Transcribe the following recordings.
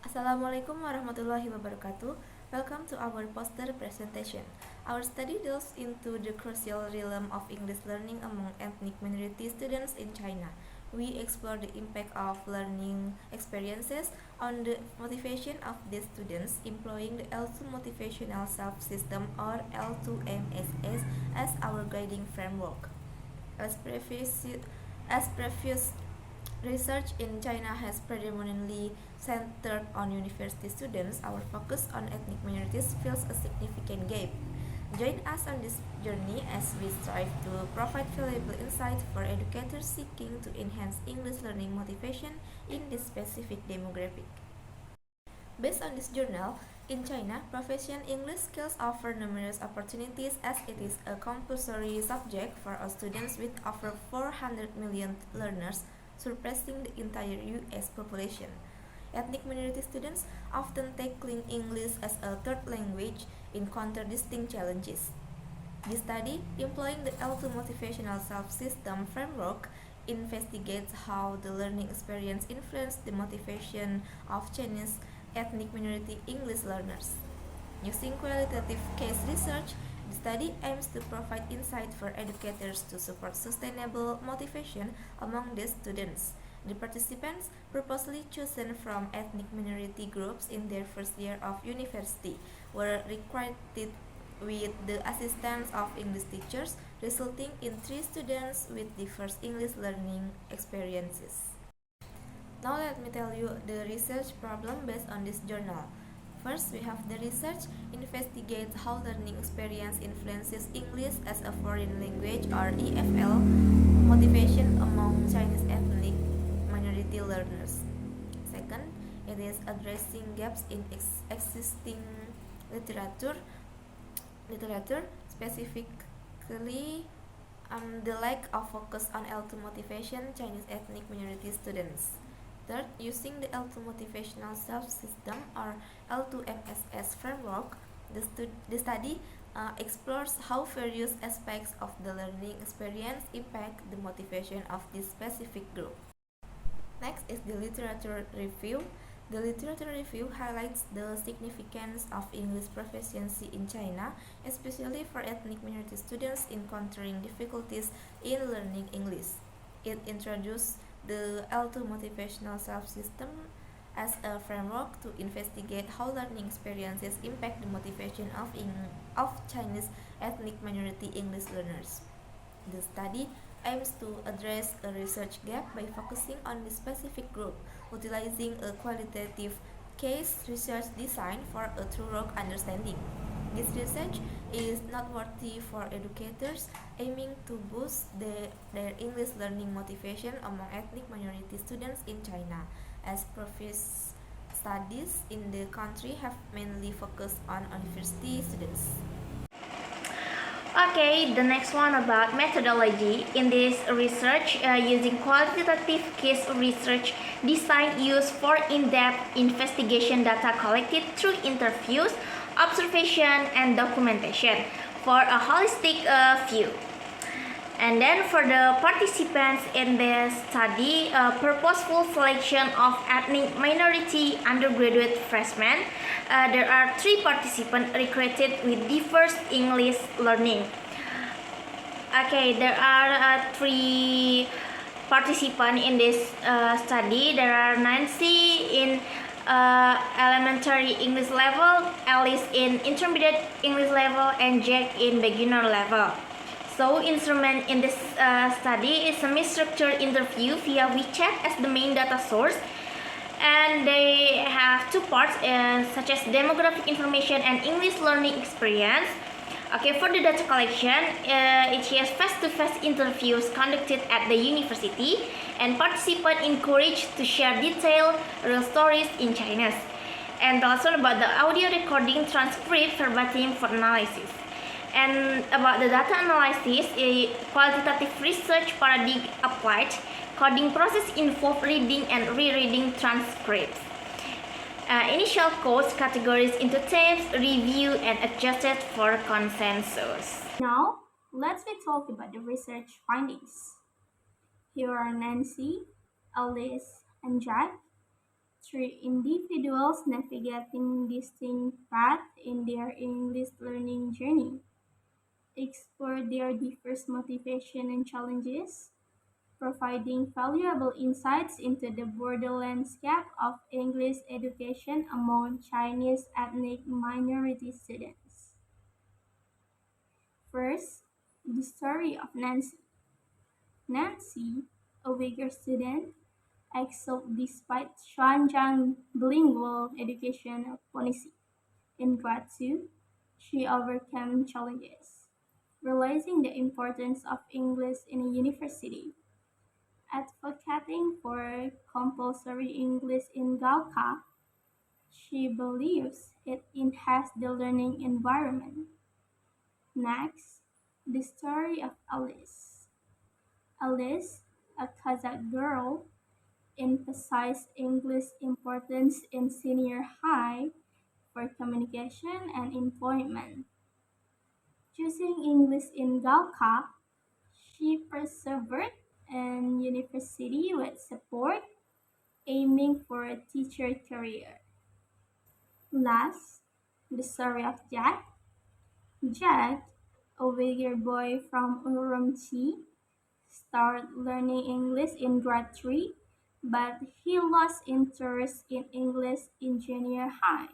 Assalamualaikum warahmatullahi wabarakatuh. Welcome to our poster presentation. Our study delves into the crucial realm of English learning among ethnic minority students in China. We explore the impact of learning experiences on the motivation of these students, employing the L2 Motivational Self System or L2MSS as our guiding framework. As previous research in China has predominantly centered on university students. Our focus on ethnic minorities fills a significant gap. Join us on this journey as we strive to provide valuable insight for educators seeking to enhance English learning motivation in this specific demographic. Based on this journal, in China, professional English skills offer numerous opportunities as it is a compulsory subject for all students with over 400 million learners, surpassing the entire US population. Ethnic minority students often tackling English as a third language encounter distinct challenges. This study, employing the L2 Motivational Self-System framework, investigates how the learning experience influenced the motivation of Chinese ethnic minority English learners. Using qualitative case research, the study aims to provide insight for educators to support sustainable motivation among these students. The participants, purposely chosen from ethnic minority groups in their first year of university, were recruited with the assistance of English teachers, resulting in 3 students with diverse English learning experiences. Now let me tell you the research problem based on this journal. First, we have the research investigates how learning experience influences English as a foreign language or EFL motivation among Chinese ethnic minority learners. Second, it is addressing gaps in existing literature, specifically the lack of focus on L2 motivation Chinese ethnic minority students. Third, using the L2 Motivational Self-System or L2MSS framework, the study explores how various aspects of the learning experience impact the motivation of this specific group. Next is the literature review. The literature review highlights the significance of English proficiency in China, especially for ethnic minority students encountering difficulties in learning English. It introduces the L2 Motivational Self-System as a framework to investigate how learning experiences impact the motivation of Chinese ethnic minority English learners. The study aims to address a research gap by focusing on the specific group, utilizing a qualitative case research design for a thorough understanding. This research is noteworthy for educators aiming to boost their English learning motivation among ethnic minority students in China, as previous studies in the country have mainly focused on university students. Okay, the next one about methodology. In this research, using qualitative case research design used for in-depth investigation data collected through interviews, observation, and documentation for a holistic view. And then for the participants in this study, purposeful selection of ethnic minority undergraduate freshmen, there are 3 participants recruited with diverse English learning. Okay, there are 3 participants in this study. There are Nancy in elementary English level, Alice in intermediate English level, and Jack in beginner level. So, instrument in this study is semi-structured interview via WeChat as the main data source, and they have 2 parts such as demographic information and English learning experience. Okay, for the data collection, it has face-to-face interviews conducted at the university, and participants encouraged to share detailed real stories in Chinese. And also about the audio recording transcript verbatim for analysis. And about the data analysis, a qualitative research paradigm applied. Coding process involved reading and rereading transcripts. Initial codes categories into themes, review, and adjusted for consensus. Now, let's talk about the research findings. Here are Nancy, Alice, and Jack. Three individuals navigating distinct paths in their English learning journey. Explore their diverse motivation and challenges, providing valuable insights into the broader landscape of English education among Chinese ethnic minority students. First, the story of Nancy. Nancy, a Uyghur student, excelled despite Xuanzang bilingual education policy. In grad 2, she overcame challenges, realizing the importance of English in a university. Advocating for compulsory English in Gaokha, she believes it enhances the learning environment. Next, the story of Alice. Alice, a Kazakh girl, emphasized English importance in senior high for communication and employment. Choosing English in Gaokha, she persevered in university with support, aiming for a teacher career. Last, the story of Jack. Jack, a Uyghur boy from Urumqi, started learning English in grade 3, but he lost interest in English in junior high.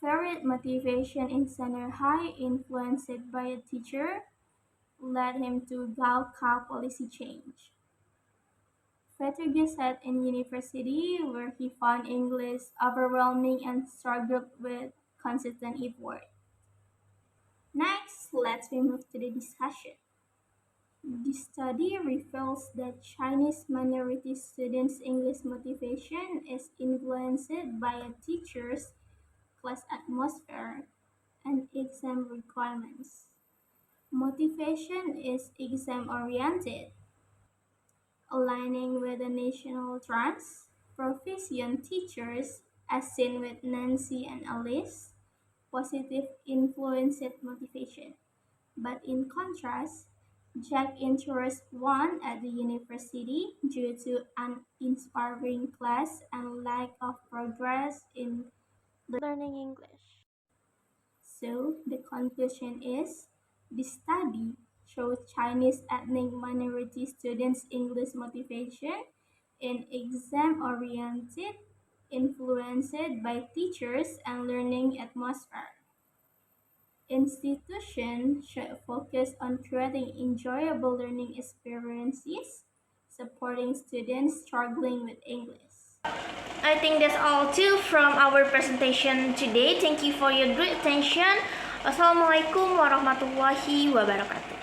Varied motivation in senior high, influenced by a teacher, led him to Gaokha policy change. Fatigue set in university, where he found English overwhelming and struggled with consistent effort. Next, let's move to the discussion. The study reveals that Chinese minority students' English motivation is influenced by a teacher's class atmosphere and exam requirements. Motivation is exam oriented, aligning with the national trends. Proficient teachers, as seen with Nancy and Alice, positive influenced motivation. But in contrast, Jack interests one at the university due to an inspiring class and lack of progress in learning English. So the conclusion is the study shows Chinese ethnic minority students' English motivation in exam oriented, influenced by teachers and learning atmosphere. Institutions should focus on creating enjoyable learning experiences, supporting students struggling with English. I think that's all too from our presentation today. Thank you for your great attention. Wassalamualaikum warahmatullahi wabarakatuh.